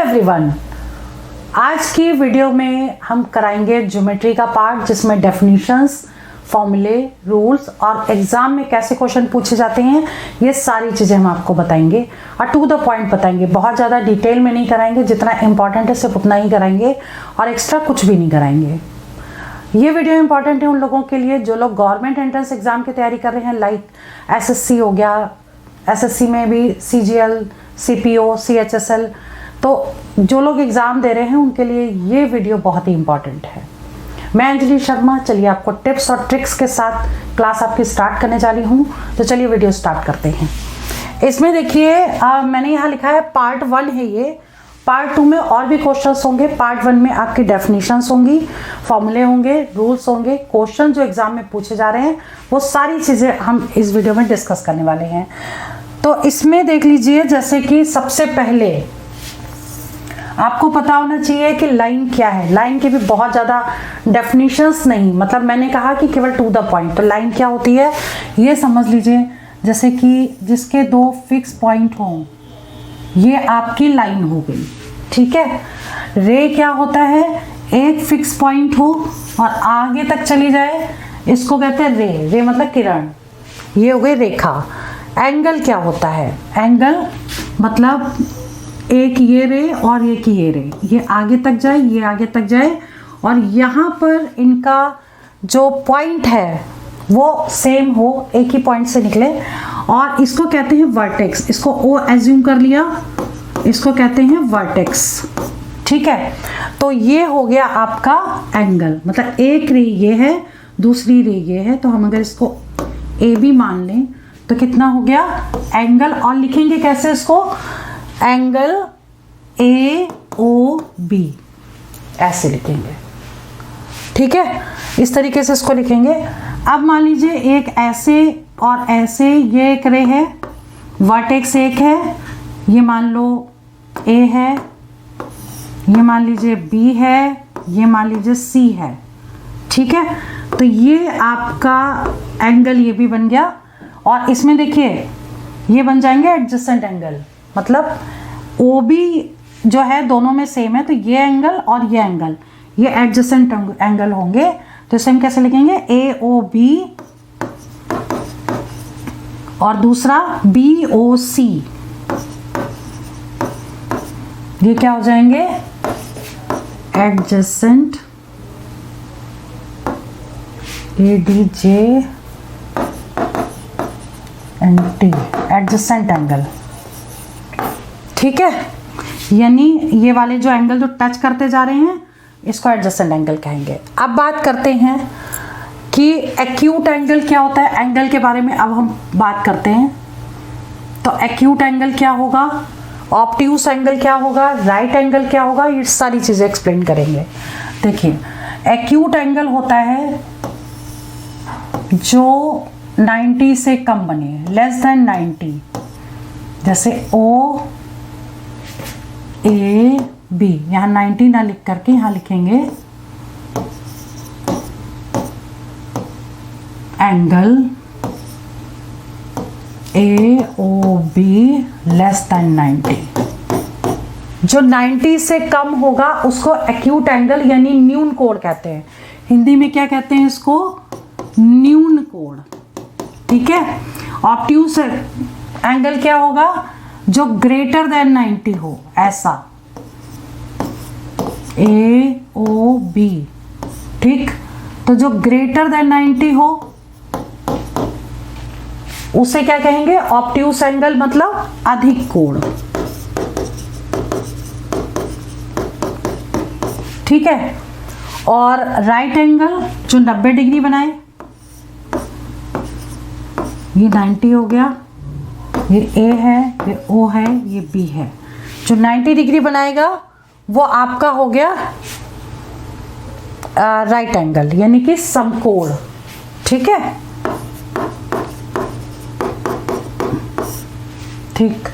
Everyone, आज की video में हम कराएंगे ज्योमेट्री का पार्ट जिसमें डेफिनेशंस, फॉर्मूले, रूल्स और एग्जाम में कैसे क्वेश्चन पूछे जाते हैं ये सारी चीज़ें हम आपको बताएंगे और टू द पॉइंट बताएंगे। बहुत ज़्यादा डिटेल में नहीं कराएंगे, जितना इंपॉर्टेंट है सिर्फ उतना ही कराएंगे और एक्स्ट्रा कुछ भी नहीं कराएंगे। ये वीडियो इंपॉर्टेंट है उन लोगों के लिए जो लोग गवर्नमेंट एंट्रेंस एग्जाम की तैयारी कर रहे हैं, लाइक एसएससी हो गया, एसएससी में भी सीजीएल, सीपीओ, सीएचएसएल, तो जो लोग एग्ज़ाम दे रहे हैं उनके लिए ये वीडियो बहुत ही इंपॉर्टेंट है। मैं अंजलि शर्मा, चलिए आपको टिप्स और ट्रिक्स के साथ क्लास आपकी स्टार्ट करने जा रही हूँ। तो चलिए वीडियो स्टार्ट करते हैं। इसमें देखिए मैंने यहाँ लिखा है पार्ट 1 है ये। पार्ट 2 में और भी क्वेश्चंस होंगे। पार्ट 1 में आपकी डेफिनेशंस होंगी, फॉर्मूले होंगे, रूल्स होंगे, क्वेश्चन जो एग्जाम में पूछे जा रहे हैं वो सारी चीज़ें हम इस वीडियो में डिस्कस करने वाले हैं। तो इसमें देख लीजिए, जैसे कि सबसे पहले आपको पता होना चाहिए कि लाइन क्या है। लाइन के भी बहुत ज़्यादा डेफिनेशंस नहीं, मतलब मैंने कहा कि केवल टू द पॉइंट। तो लाइन क्या होती है ये समझ लीजिए, जैसे कि जिसके 2 फिक्स पॉइंट हों, ये आपकी लाइन हो गई, ठीक है। रे क्या होता है, एक फिक्स पॉइंट हो और आगे तक चली जाए, इसको कहते हैं रे। रे मतलब किरण, ये हो गई रेखा। एंगल क्या होता है, एंगल मतलब एक ये रे और एक ये रे, ये आगे तक जाए, ये आगे तक जाए और यहाँ पर इनका जो पॉइंट है वो सेम हो, एक ही पॉइंट से निकले, और इसको कहते हैं वर्टेक्स। इसको ओ एज्यूम कर लिया, इसको कहते हैं वर्टेक्स, ठीक है। तो ये हो गया आपका एंगल, मतलब एक रे ये है, दूसरी रे ये है, तो हम अगर इसको ए बी मान लें तो कितना हो गया एंगल। और लिखेंगे कैसे इसको, एंगल ए ओ बी ऐसे लिखेंगे, ठीक है। इस तरीके से इसको लिखेंगे। अब मान लीजिए एक ऐसे और ऐसे, ये एक रे है, वर्टेक्स एक है, ये मान लो ए है, ये मान लीजिए बी है, ये मान लीजिए सी है, ठीक है। तो ये आपका एंगल ये भी बन गया। और इसमें देखिए ये बन जाएंगे एडजेसेंट एंगल, मतलब ओ बी जो है दोनों में सेम है, तो ये एंगल और ये एंगल ये एडजेसेंट एंगल होंगे। तो इसे हम कैसे लिखेंगे, ए ओ बी और दूसरा बी ओ सी, ये क्या हो जाएंगे adjacent, A D J and T, adjacent angle, ठीक है। यानी ये वाले जो एंगल जो टच करते जा रहे हैं इसको एडजेसेंट एंगल कहेंगे। अब बात करते हैं कि एक्यूट एंगल क्या होता है। एंगल के बारे में अब हम बात करते हैं। तो एक्यूट एंगल क्या होगा, ऑब्ट्यूस एंगल क्या होगा, राइट एंगल क्या होगा, ये सारी चीज़ें एक्सप्लेन करेंगे। देखिए एक्यूट एंगल होता है जो 90 से कम बने, लेस देन 90, जैसे ओ ए बी, यहाँ 90 ना लिख करके यहाँ लिखेंगे angle A O B less than 90। जो 90 से कम होगा उसको एक्यूट एंगल यानी न्यून कोण कहते हैं। हिंदी में क्या कहते हैं इसको, न्यून कोण, ठीक है। ऑब्ट्यूस एंगल क्या होगा, जो ग्रेटर देन 90 हो, ऐसा ए ओ बी, ठीक। तो जो ग्रेटर देन 90 हो उसे क्या कहेंगे, ऑब्ट्यूस एंगल, मतलब अधिक कोण, ठीक है। और राइट एंगल जो 90 डिग्री बनाए, ये 90 हो गया, ये ए है, ये ओ है, ये बी है, जो 90 डिग्री बनाएगा वो आपका हो गया राइट एंगल यानी कि समकोण, ठीक है, ठीक।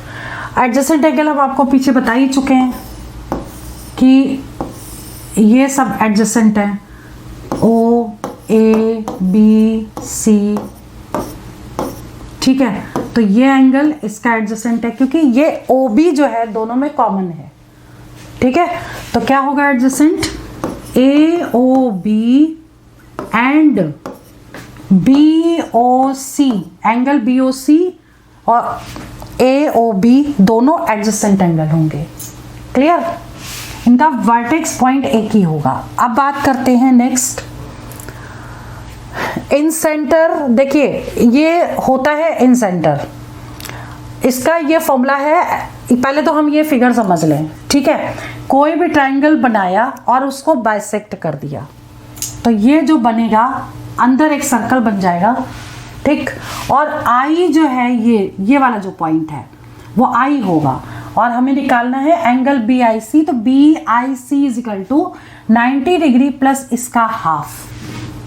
एडजेसेंट एंगल हम आपको पीछे बता ही चुके हैं कि ये सब एडजेसेंट है, ओ ए बी सी, ठीक है। तो ये एंगल इसका एडजेसेंट है क्योंकि ये ओ बी जो है दोनों में कॉमन है, ठीक है, तो क्या होगा adjacent, AOB and BOC, angle BOC और AOB दोनों एडजेसेंट एंगल होंगे। क्लियर, इनका वर्टेक्स पॉइंट एक ही होगा। अब बात करते हैं नेक्स्ट, इन सेंटर। देखिए ये होता है इन सेंटर, इसका ये फॉर्मूला है। पहले तो हम ये फिगर समझ लें, ठीक है। कोई भी ट्रायंगल बनाया और उसको बाइसेक्ट कर दिया तो ये जो बनेगा अंदर एक सर्कल बन जाएगा, ठीक। और आई जो है ये वाला जो पॉइंट है वो आई होगा और हमें निकालना है एंगल BIC। तो BIC is equal to 90 degree plus इसका हाफ,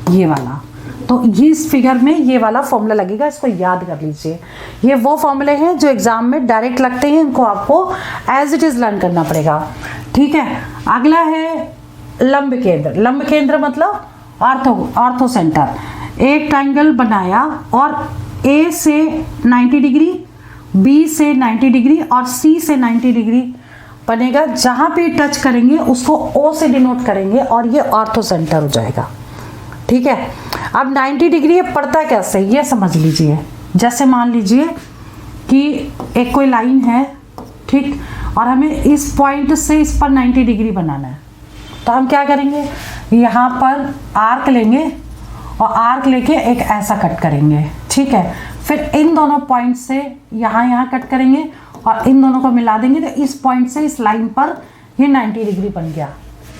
ये वाला। तो ये इस फिगर में ये वाला फॉर्मूला लगेगा, इसको याद कर लीजिए। ये वो फॉर्मूले हैं जो एग्जाम में डायरेक्ट लगते हैं, इनको आपको एज इट इज लर्न करना पड़ेगा, ठीक है। अगला है लंब केंद्र। लंब केंद्र मतलब ऑर्थो सेंटर। एक ट्रायंगल बनाया और A से 90 डिग्री, B से 90 डिग्री और C से 90 डिग्री बनेगा। जहां पे टच करेंगे उसको O से डिनोट करेंगे और ये ऑर्थो सेंटर हो जाएगा, ठीक है। अब 90 डिग्री ये पड़ता कैसे, ये समझ लीजिए। जैसे मान लीजिए कि एक कोई लाइन है, ठीक, और हमें इस पॉइंट से इस पर 90 डिग्री बनाना है। तो हम क्या करेंगे, यहाँ पर आर्क लेंगे और आर्क लेके एक ऐसा कट करेंगे, ठीक है। फिर इन दोनों पॉइंट से यहाँ कट करेंगे और इन दोनों को मिला देंगे। तो इस पॉइंट से इस लाइन पर ये 90 डिग्री बन गया,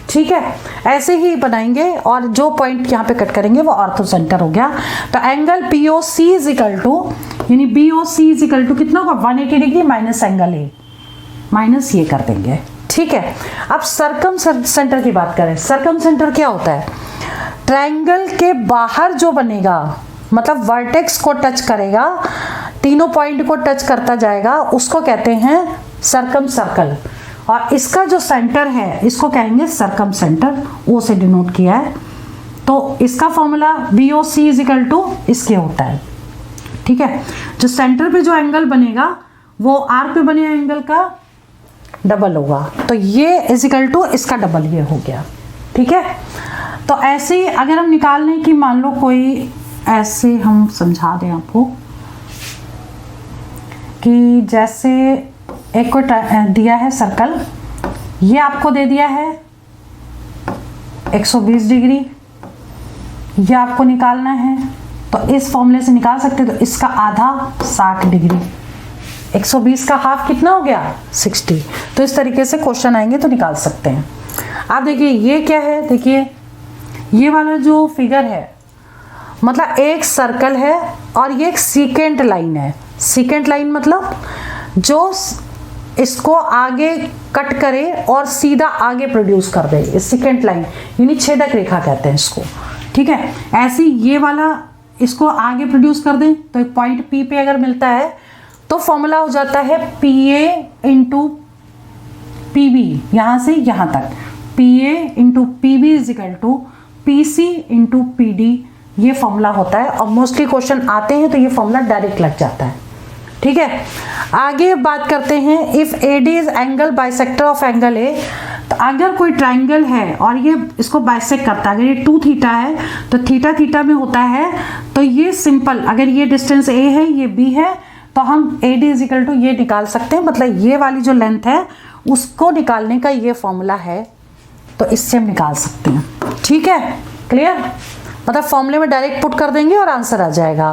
ठीक है। ऐसे ही बनाएंगे और जो पॉइंट यहाँ पे कट करेंगे वो ऑर्थो सेंटर हो गया। तो angle BOC is equal to, यानी BOC इज इक्वल टू कितना होगा, 180 degree minus angle A, minus ये कर देंगे, ठीक है। अब सर्कम सेंटर की बात करें। सर्कम सेंटर क्या होता है, ट्रायंगल के बाहर जो बनेगा, मतलब वर्टेक्स को टच करेगा, तीनों पॉइंट को टच करता जाएगा, उसको कहते हैं सर्कम सर्कल। और इसका जो सेंटर है इसको कहेंगे सर्कम सेंटर, O से डिनोट किया है। तो इसका formula BOC is equal to इसके होता है, ठीक है। जो सेंटर पे जो एंगल बनेगा वो आर्क पे बने एंगल का डबल होगा। तो ये इज इक्वल टू इसका डबल ये हो गया, ठीक है। तो ऐसे ही अगर हम निकाल लें कि मान लो कोई, ऐसे हम समझा दें आपको कि जैसे एक को दिया है सर्कल, ये आपको दे दिया है 120 डिग्री, ये आपको निकालना है। तो इस फॉर्मूले से निकाल सकते हैं। तो इसका आधा 60 डिग्री, 120 का हाफ कितना हो गया, 60। तो इस तरीके से क्वेश्चन आएंगे तो निकाल सकते हैं। आप देखिए ये क्या है, देखिए ये वाला जो फिगर है मतलब एक सर्कल है और ये एक सीकेंट लाइन है। सीकेंट लाइन मतलब जो इसको आगे कट करे और सीधा आगे प्रोड्यूस कर दे, इस सीकेंट लाइन यानी छेदक रेखा कहते हैं इसको, ठीक है। ऐसे ये वाला इसको आगे प्रोड्यूस कर दें तो एक पॉइंट P पे अगर मिलता है तो फॉर्मूला हो जाता है PA इंटू PB, यहाँ से यहाँ तक PA into PB is equal to PC into PD, ये फॉर्मूला होता है। और मोस्टली क्वेश्चन आते हैं तो ये फॉर्मूला डायरेक्ट लग जाता है, ठीक है। आगे बात करते हैं, if AD is angle bisector of angle A। तो अगर कोई ट्रायंगल है और ये इसको बाइसेक्ट करता है, अगर ये 2 थीटा है तो थीटा थीटा में होता है, तो ये सिंपल, अगर ये डिस्टेंस A है ये B है तो हम AD इज इक्वल टू ये निकाल सकते हैं। मतलब ये वाली जो लेंथ है उसको निकालने का ये फॉर्मूला है, तो इससे हम निकाल सकते हैं, ठीक है। क्लियर, मतलब फॉर्मूले में डायरेक्ट पुट कर देंगे और आंसर आ जाएगा।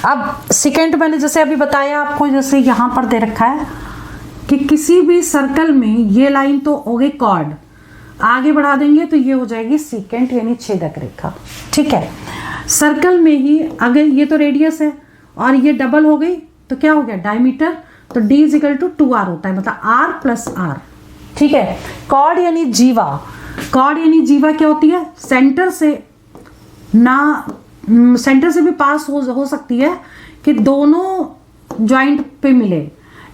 अब सेकेंड मैंने जैसे अभी बताया आपको, जैसे यहाँ पर दे रखा है कि किसी भी सर्कल में ये लाइन तो हो गई कॉर्ड, आगे बढ़ा देंगे तो ये हो जाएगी सीकेंट यानी छेदक रेखा, ठीक है। सर्कल में ही अगर ये तो रेडियस है और ये डबल हो गई तो क्या हो गया डायमीटर, तो D is equal to 2R होता है, मतलब R प्लस R, ठीक है। कॉर्ड यानी जीवा, कॉर्ड यानी जीवा क्या होती है, सेंटर से ना, सेंटर से भी पास हो सकती है कि दोनों जॉइंट पे मिले।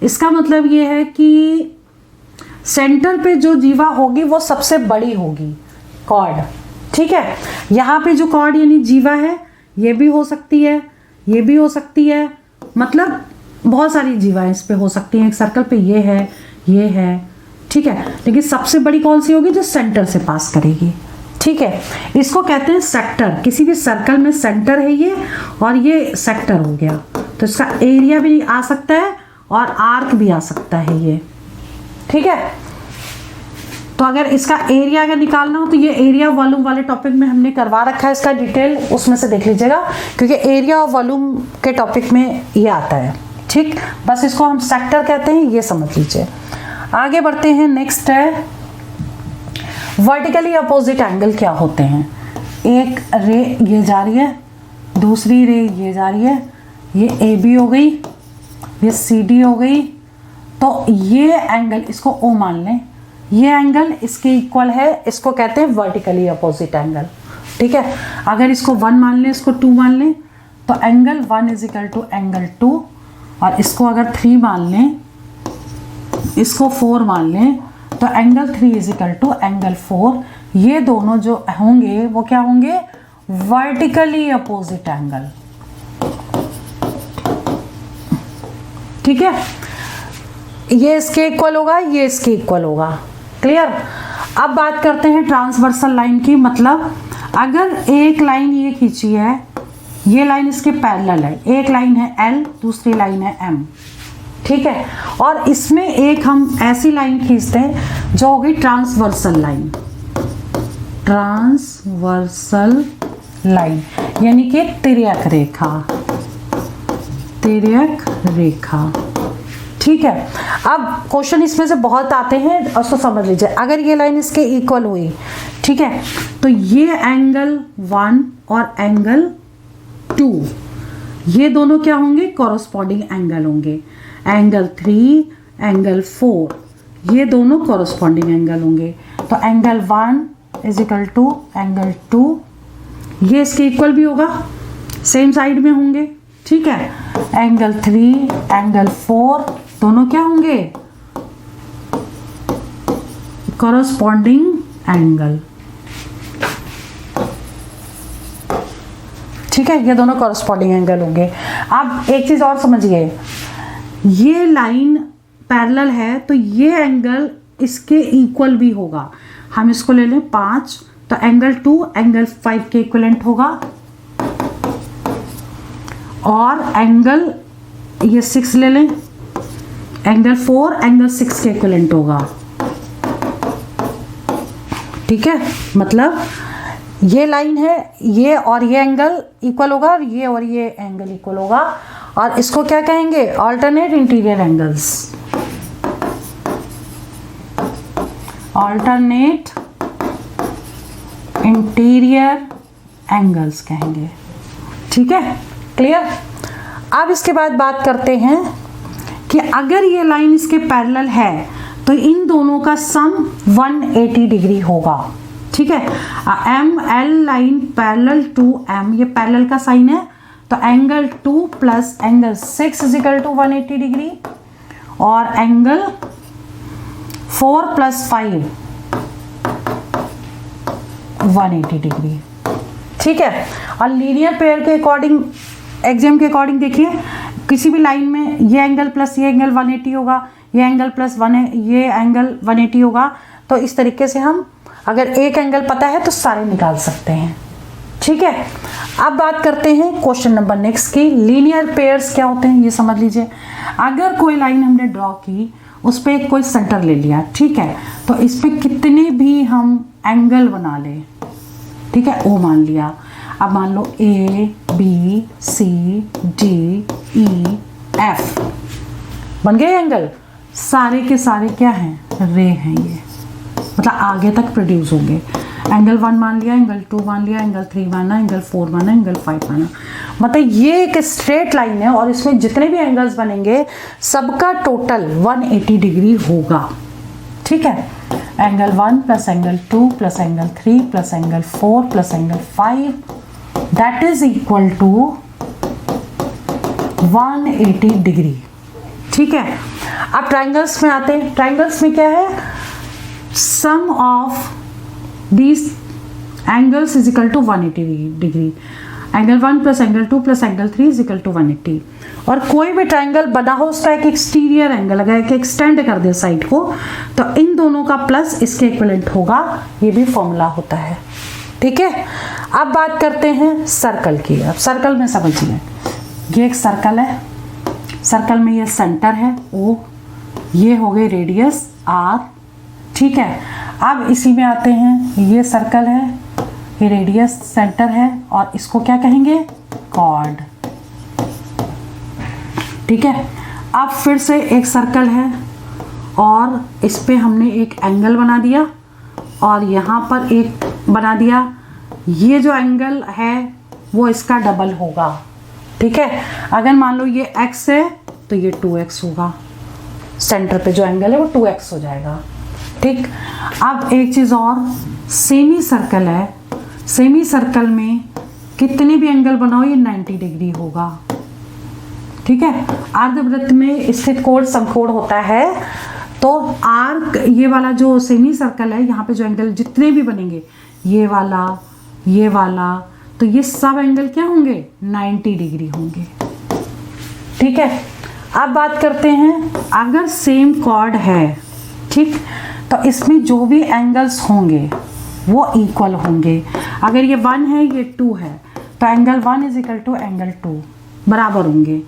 इसका मतलब ये है कि सेंटर पे जो जीवा होगी वो सबसे बड़ी होगी कॉर्ड, ठीक है। यहाँ पे जो कॉर्ड यानी जीवा है ये भी हो सकती है, ये भी हो सकती है, मतलब बहुत सारी जीवाएं इस पे हो सकती हैं। एक सर्कल पे ये है, ये है, ठीक है, लेकिन सबसे बड़ी कौन सी होगी? जो सेंटर से पास करेगी। ठीक है, इसको कहते हैं सेक्टर। किसी भी सर्कल में सेंटर है ये, और ये सेक्टर हो गया, तो इसका एरिया भी आ सकता है और आर्क भी आ सकता है ये। ठीक है, तो अगर इसका एरिया अगर निकालना हो तो ये एरिया वॉल्यूम वाले टॉपिक में हमने करवा रखा है, इसका डिटेल उसमें से देख लीजिएगा, क्योंकि एरिया और वॉल्यूम के टॉपिक में ये आता है। ठीक, बस इसको हम सेक्टर कहते हैं, ये समझ लीजिए। आगे बढ़ते हैं, नेक्स्ट है वर्टिकली अपोजिट एंगल क्या होते हैं। एक रे ये जा रही है, दूसरी रे ये जा रही है, ये ए बी हो गई, ये सी डी हो गई, तो ये एंगल इसको ओ मान लें, ये एंगल इसके इक्वल है, इसको कहते हैं वर्टिकली अपोजिट एंगल। ठीक है, अगर इसको 1 मान लें, इसको 2 मान लें, तो angle 1 is equal to angle 2, और इसको अगर 3 मान लें, इसको 4 मान लें, तो angle 3 is equal to angle 4। ये दोनों जो होंगे वो क्या होंगे? Vertically opposite angle. ठीक है, ये इसके इक्वल होगा, ये इसके इक्वल होगा। क्लियर? अब बात करते हैं ट्रांसवर्सल लाइन की। मतलब अगर एक लाइन ये खींची है, ये लाइन इसके पैरेलल है, एक लाइन है L, दूसरी लाइन है M। ठीक है, और इसमें एक हम ऐसी लाइन खींचते हैं जो होगी ट्रांसवर्सल लाइन। ट्रांसवर्सल लाइन यानी कि तिर्यक रेखा, तिर्यक रेखा। ठीक है, अब क्वेश्चन इसमें से बहुत आते हैं, और उसको समझ लीजिए। अगर ये लाइन इसके इक्वल हुई, ठीक है, तो ये एंगल 1 और एंगल 2, ये दोनों क्या होंगे? कॉरस्पॉन्डिंग एंगल होंगे। एंगल 3, एंगल 4, ये दोनों कॉरस्पॉन्डिंग एंगल होंगे। तो angle 1 is equal to angle 2, ये इसके इक्वल भी होगा, सेम साइड में होंगे। ठीक है, एंगल 3, एंगल 4 दोनों क्या होंगे? Corresponding angle. ठीक है, ये दोनों कॉरस्पॉन्डिंग एंगल होंगे। अब एक चीज और समझिए, ये लाइन पैरेलल है तो ये एंगल इसके इक्वल भी होगा। हम इसको ले लें 5, तो एंगल 2 एंगल 5 के इक्विवेलेंट होगा, और एंगल ये 6 ले लें, एंगल 4 एंगल 6 के इक्विवेलेंट होगा। ठीक है, मतलब ये लाइन है, ये और ये एंगल इक्वल होगा, और ये एंगल इक्वल होगा, और इसको क्या कहेंगे? Alternate interior angles. Alternate interior angles कहेंगे। ठीक है, क्लियर? अब इसके बाद बात करते हैं कि अगर ये लाइन इसके पैरेलल है तो इन दोनों का सम 180 डिग्री होगा। ठीक है, M L line parallel to M, ये पैरेलल का साइन है, तो angle 2 plus angle 6 is equal to 180 degree, और एंगल 4 प्लस 5 180 डिग्री। ठीक है, और लीनियर पेयर के अकॉर्डिंग, एग्जाम के अकॉर्डिंग देखिए, किसी भी लाइन में ये एंगल प्लस ये एंगल 180 होगा, ये एंगल प्लस ये एंगल 180 होगा। तो इस तरीके से हम अगर एक एंगल पता है तो सारे निकाल सकते हैं। ठीक है, अब बात करते हैं क्वेश्चन नंबर नेक्स्ट की। लीनियर पेयर्स क्या होते हैं ये समझ लीजिए। अगर कोई लाइन हमने ड्रॉ की, उस पर कोई सेंटर ले लिया, ठीक है, तो इस पर कितने भी हम एंगल बना लें, ठीक है, ओ मान लिया। अब मान लो A B C D E F बन गए एंगल, सारे के सारे क्या हैं? रे हैं ये, मतलब आगे तक प्रोड्यूस होंगे। एंगल 1 मान लिया, एंगल 2 मान लिया, एंगल 3 माना, एंगल 4 माना, एंगल 5 माना, मतलब ये एक स्ट्रेट लाइन है और इसमें जितने भी एंगल्स बनेंगे सबका टोटल 180 डिग्री होगा। ठीक है, angle 1 plus angle 2 plus angle 3 plus angle 4 plus angle 5 that is equal to 180 degree. ठीक है, अब ट्राइंगल्स में आते हैं। ट्राइंगल्स में क्या है? Sum of these angles is equal to 180 degree. Angle 1 plus angle 2 plus angle 3 is equal to 180, और कोई भी ट्राइंगल बना हो उसका एक एक्सटीरियर एंगल अगर एक एक्सटेंड कर दे साइड को तो इन दोनों का प्लस इसके इक्विवेलेंट होगा, ये भी फॉर्मूला होता है। ठीक है, अब बात करते हैं सर्कल की। अब सर्कल में समझिए, ये एक सर्कल है, सर्कल में ये सेंटर है O, ये हो गई रेडियस R। ठीक है, अब इसी में आते हैं, ये सर्कल है, ये रेडियस सेंटर है और इसको क्या कहेंगे, कॉर्ड। ठीक है, अब फिर से एक सर्कल है और इस पे हमने एक एंगल बना दिया और यहाँ पर एक बना दिया, ये जो एंगल है वो इसका डबल होगा। ठीक है, अगर मान लो ये x है तो ये 2x होगा, सेंटर पे जो एंगल है वो 2x हो जाएगा। ठीक, अब एक चीज़ और, सेमी सर्कल है, सेमी सर्कल में कितने भी एंगल बनाओ ये 90 डिग्री होगा। ठीक है, अर्धवृत्त में स्थित कोण समकोण होता है, तो आर्क ये वाला जो सेमी सर्कल है यहाँ पे जो एंगल जितने भी बनेंगे, ये वाला तो ये सब एंगल क्या होंगे, 90 डिग्री होंगे। ठीक है, अब बात करते हैं, अगर सेम कॉर्ड है, ठीक, तो इसमें जो भी एंगल्स होंगे वो इक्वल होंगे। अगर ये 1 है ये 2 है तो angle 1 is equal to angle 2 बराबर होंगे।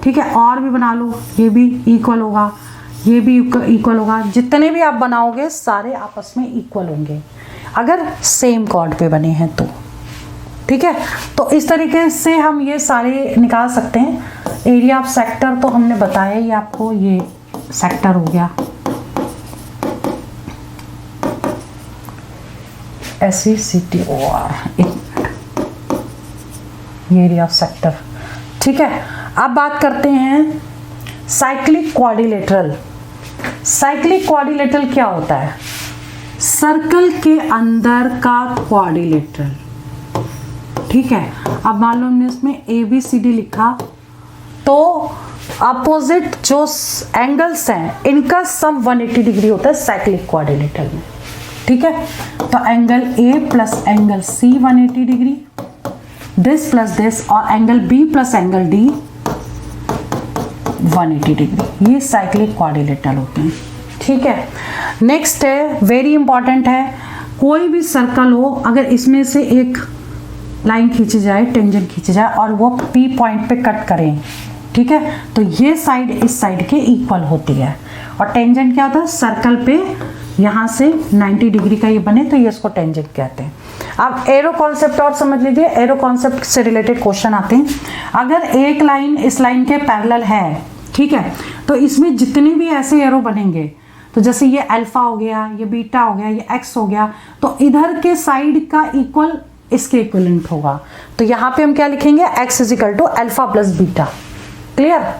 ठीक है, और भी बना लो, ये भी इक्वल होगा, ये भी इक्वल होगा, जितने भी आप बनाओगे सारे आपस में इक्वल होंगे अगर सेम कॉर्ड पे बने हैं तो। ठीक है, तो इस तरीके से हम ये सारे निकाल सकते हैं। एरिया ऑफ सेक्टर तो हमने बताया ही आपको, ये सेक्टर हो गया, SECTOR, ये एरिया ऑफ सेक्टर। ठीक है, अब बात करते हैं साइक्लिक क्वाड्रिलेटरल। साइक्लिक क्वाड्रिलेटरल क्या होता है, सर्कल के अंदर का क्वाड्रिलेटरल। ठीक है, अब मान लो हमने इसमें ABCD लिखा तो अपोजिट जो एंगल्स हैं इनका सम 180 डिग्री होता है साइक्लिक क्वाड्रिलेटरल में। ठीक है, तो angle A plus angle C 180 degree, this plus this, और angle B plus angle D 180 degree, ये साइक्लिक क्वाड्रिलेटरल होते हैं। ठीक है, नेक्स्ट है, वेरी इंपॉर्टेंट है, कोई भी सर्कल हो अगर इसमें से एक लाइन खींची जाए, टेंजेंट खींची जाए और वो P पॉइंट पे कट करें, ठीक है, तो ये साइड इस साइड के इक्वल होती है। और टेंजेंट क्या होता है, सर्कल पे यहाँ से 90 डिग्री का ये बने तो ये इसको टेंजेंट कहते हैं। अब एरो कॉन्सेप्ट और समझ लीजिए, एरो कॉन्सेप्ट से रिलेटेड क्वेश्चन आते हैं। अगर एक लाइन इस लाइन के पैरेलल है, ठीक है, तो इसमें जितने भी ऐसे एरो बनेंगे, तो जैसे ये अल्फा हो गया, ये बीटा हो गया, ये एक्स हो गया, तो इधर के साइड का इक्वल इसके इक्विवेलेंट होगा। तो यहाँ पे हम क्या लिखेंगे, X is equal to alpha plus beta. Clear,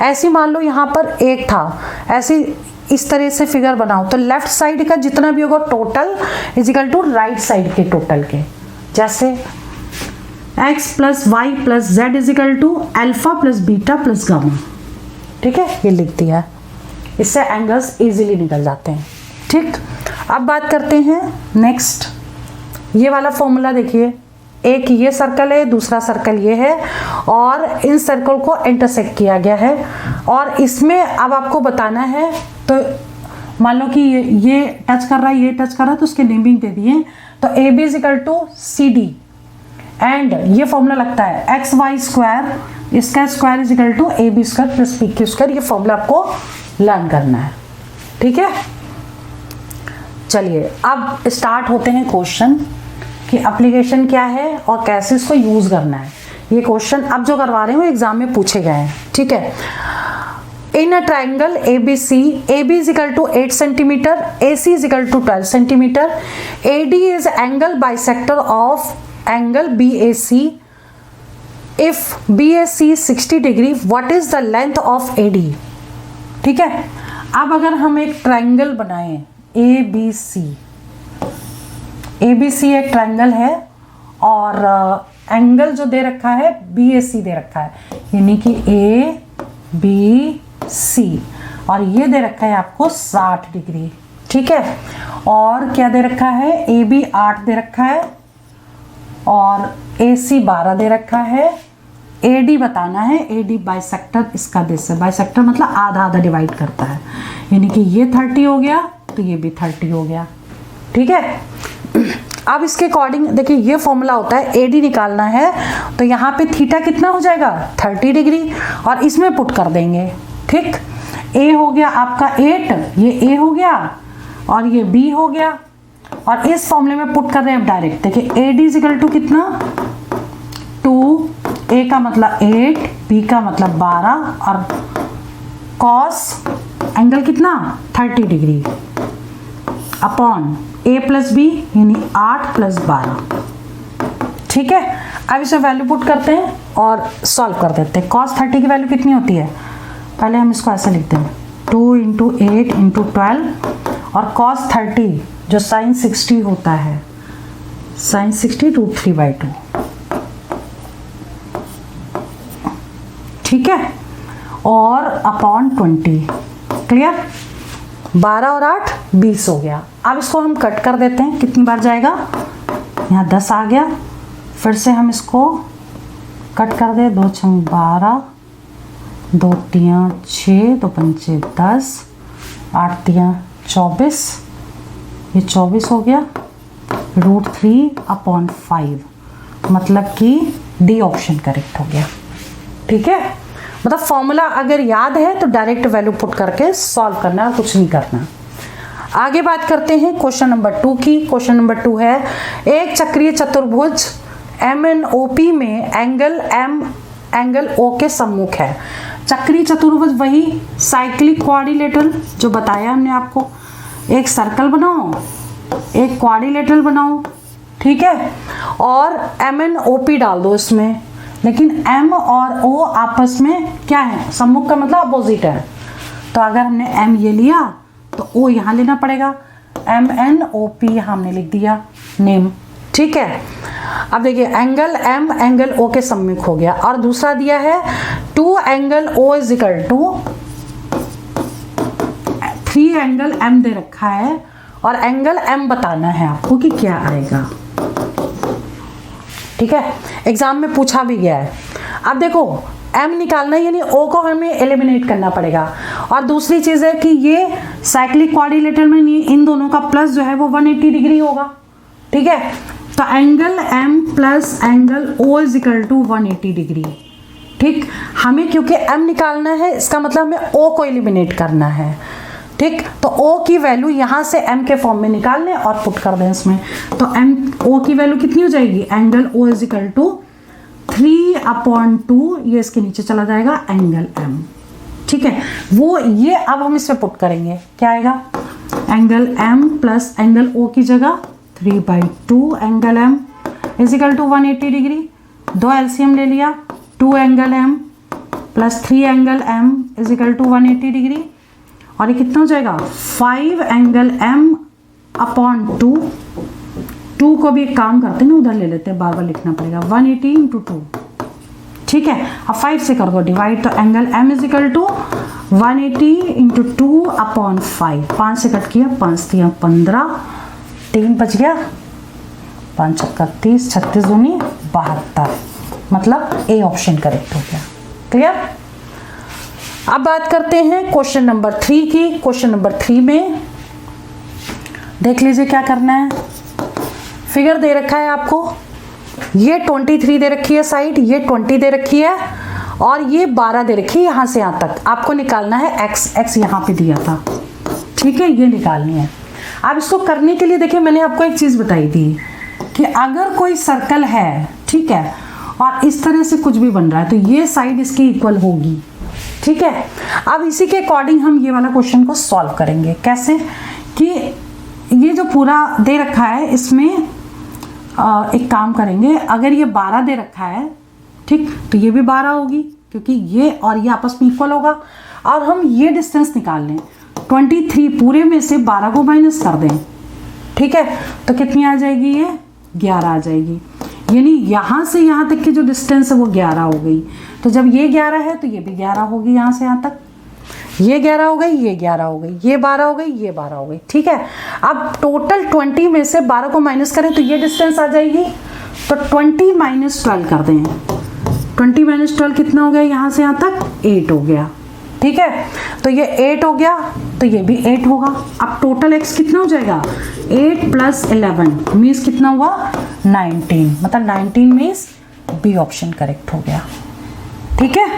ऐसी मान लो यहाँ पर एक था, ऐसी इस तरह से फिगर बनाओ तो लेफ्ट साइड का जितना भी होगा total is equal to right side के टोटल के। जैसे x plus Y plus Z is equal to alpha plus beta plus gamma. ठीक है, ये लिख दिया है, इससे एंगल्स इजीली निकल जाते हैं। ठीक, अब बात करते हैं नेक्स्ट, ये वाला फॉर्मूला देखिए, एक ये सर्कल है, दूसरा सर्कल ये है और इन सर्कल को इंटरसेक्ट किया गया है। और इसमें अब आपको बताना है, तो मान लो कि ये टच कर रहा है, ये टच कर रहा है, तो उसके नेमिंग दे दिए। तो AB is equal to CD and ये फॉर्मूला लगता है एक्स वाई स्क्वायर, इसका square is equal to AB square plus PQ square. ये फॉर्मूला आपको लर्न करना है। ठीक है, चलिए अब स्टार्ट होते हैं क्वेश्चन कि एप्लीकेशन क्या है और कैसे इसको यूज करना है। ये क्वेश्चन अब जो करवा रहे हैं वो एग्जाम में पूछे गए हैं। ठीक है, in a triangle ABC, AB is equal to 8 centimeter, AC is equal to 12 centimeter, AD is angle bisector of angle BAC. If BAC is 60 degree, what is the length of AD? ठीक है, अब अगर हम एक triangle बनाएं ABC, ABC एक triangle है और एंगल जो दे रखा है BAC दे रखा है, यानी कि ABC, और ये दे रखा है आपको 60 डिग्री। ठीक है, और क्या दे रखा है, AB 8 दे रखा है और AC 12 दे रखा है AD बताना है। AD बाइसेक्टर इसका बेस है। बाइसेक्टर मतलब आधा आधा डिवाइड करता है, यानी कि ये 30 हो गया तो ये भी 30 हो गया। ठीक है, अब इसके अकॉर्डिंग देखिए ये फॉर्मूला होता है, AD निकालना है तो यहाँ पे थीटा कितना हो जाएगा 30 डिग्री और इसमें पुट कर देंगे। ठीक, A हो गया आपका 8, ये A हो गया और ये B हो गया और इस फॉर्मूले में पुट कर रहे हैं डायरेक्ट। देखिए AD इक्वल टू कितना 2, A का मतलब 8, B का मतलब 12 और कॉस एंगल कितना 30 degree upon A plus B यानी 8 प्लस 12। ठीक है, अब इसे वैल्यू पुट करते हैं और सॉल्व कर देते हैं। कॉस 30 की वैल्यू कितनी होती है, पहले हम इसको ऐसे लिखते हैं 2 इंटू 8 इंटू 12 और कॉस 30 जो साइन 60 होता है, साइन 60 √3/2। ठीक है, और अपॉन 20। क्लियर, 12 और 8 20 हो गया। अब इसको हम कट कर देते हैं, कितनी बार जाएगा, यहाँ 10 आ गया। फिर से हम इसको कट कर दे, 2 छंग 12, 2 तियाँ 6, 2 पंचे 10, 8 तियाँ 24, ये 24 हो गया √3/5, मतलब कि डी ऑप्शन करेक्ट हो गया। ठीक है, मतलब फॉर्मूला अगर याद है तो डायरेक्ट वैल्यू पुट करके सॉल्व करना है, कुछ नहीं करना। आगे बात करते हैं क्वेश्चन नंबर 2 की। क्वेश्चन नंबर 2 है, एक चक्रीय चतुर्भुज MNOP में एंगल O के सम्मुख है। चक्रीय चतुर्भुज वही साइक्लिक क्वाड्रिलेटरल जो बताया हमने आपको। एक सर्कल बनाओ, एक क्वाड्रिलेटरल बनाओ, ठीक है, और MNOP डाल दो इसमें। लेकिन M और O आपस में क्या है, सम्मुख का मतलब अपोजिट है। तो अगर हमने M ये लिया तो O यहाँ लेना पड़ेगा। MNOP यहाँ हमने लिख दिया नेम। ठीक है, अब देखिए एंगल M एंगल O के सम्मुख हो गया। और दूसरा दिया है 2 angle O is equal to 3 angle M दे रखा है और एंगल M बताना है आपको कि क्या आएगा। ठीक है, एग्जाम में पूछा भी गया है। अब देखो M निकालना है, यानी O को हमें एलिमिनेट करना पड़ेगा। और दूसरी चीज़ है कि ये साइक्लिक क्वाड्रिलेटरल में नहीं, इन दोनों का प्लस जो है वो 180 डिग्री होगा। ठीक है, तो angle M plus angle O is equal to 180 degree. ठीक, हमें क्योंकि M निकालना है, इसका मतलब हमें O को एलिमिनेट करना है। ठीक, तो O की वैल्यू यहाँ से M के फॉर्म में निकाल लें और पुट कर दें इसमें। तो O की वैल्यू कितनी हो जाएगी, angle O is equal to 3/2, ये इसके नीचे चला जाएगा एंगल M। ठीक है, वो ये अब हम इसमें पुट करेंगे, क्या आएगा, angle M plus angle O की जगह 3/2 angle M is equal to 180 degree. 2 LCM ले लिया, 2 angle M plus 3 angle M is equal to 180 degree. और ये कितना हो जाएगा, 5 एंगल M अपॉन 2। 2 को भी एक काम करते हैं ना, उधर ले लेते हैं, बार बार लिखना पड़ेगा, 180 इंटू 2। ठीक है, अब 5 से कर दो डिवाइड, तो angle M is equal to 180 into 2 upon 5। 5 से कट किया, 5 दिया 15, 3 बच गया, 5 चक्कर 30, 36 दूनी 72, मतलब ए ऑप्शन करेक्ट हो गया। क्लियर। अब बात करते हैं क्वेश्चन नंबर 3 की। क्वेश्चन नंबर 3 में देख लीजिए क्या करना है। फिगर दे रखा है आपको, ये 23 दे रखी है साइड, ये 20 दे रखी है और ये 12 दे रखी है यहाँ से यहाँ तक। आपको निकालना है x यहाँ पे दिया था। ठीक है, ये निकालनी है। अब इसको करने के लिए देखिए मैंने आपको एक चीज़ बताई थी कि अगर कोई सर्कल है, ठीक है, और इस तरह से कुछ भी बन रहा है तो ये साइड इसकी इक्वल होगी। ठीक है, अब इसी के अकॉर्डिंग हम ये वाला क्वेश्चन को सॉल्व करेंगे। कैसे कि ये जो पूरा दे रखा है इसमें एक काम करेंगे, अगर ये 12 दे रखा है, ठीक, तो ये भी 12 होगी क्योंकि ये और ये आपस में इक्वल होगा। और हम ये डिस्टेंस निकाल लें, 23 पूरे में से 12 को माइनस कर दें, ठीक है, तो कितनी आ जाएगी, ये 11 आ जाएगी। यानी यहाँ से यहाँ तक की जो डिस्टेंस है वो 11 हो गई। तो जब ये 11 है तो ये भी 11 होगी, यहाँ से यहाँ तक ये 11 हो गई, ये 11 हो गई, ये 12 हो गई, ये 12 हो गई। ठीक है, अब टोटल 20 में से 12 को माइनस करें तो ये डिस्टेंस आ जाएगी। तो 20 - 12 कर दें, 20 माइनस 12 कितना हो गया, यहाँ से यहाँ तक 8 हो गया। ठीक है, तो ये 8 हो गया, तो ये भी 8 होगा। अब टोटल x कितना हो जाएगा, 8 + 11 मीन्स कितना हुआ, 19, मतलब 19 मीन्स बी ऑप्शन करेक्ट हो गया। ठीक है,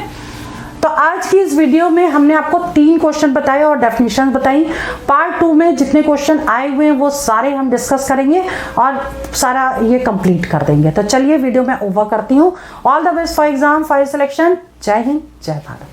तो आज की इस वीडियो में हमने आपको 3 क्वेश्चन बताए और डेफिनेशन बताई। पार्ट 2 में जितने क्वेश्चन आए हुए हैं वो सारे हम डिस्कस करेंगे और सारा ये कंप्लीट कर देंगे। तो चलिए वीडियो में ओवर करती हूँ। All the best for exam, for selection. जय हिंद, जय भारत।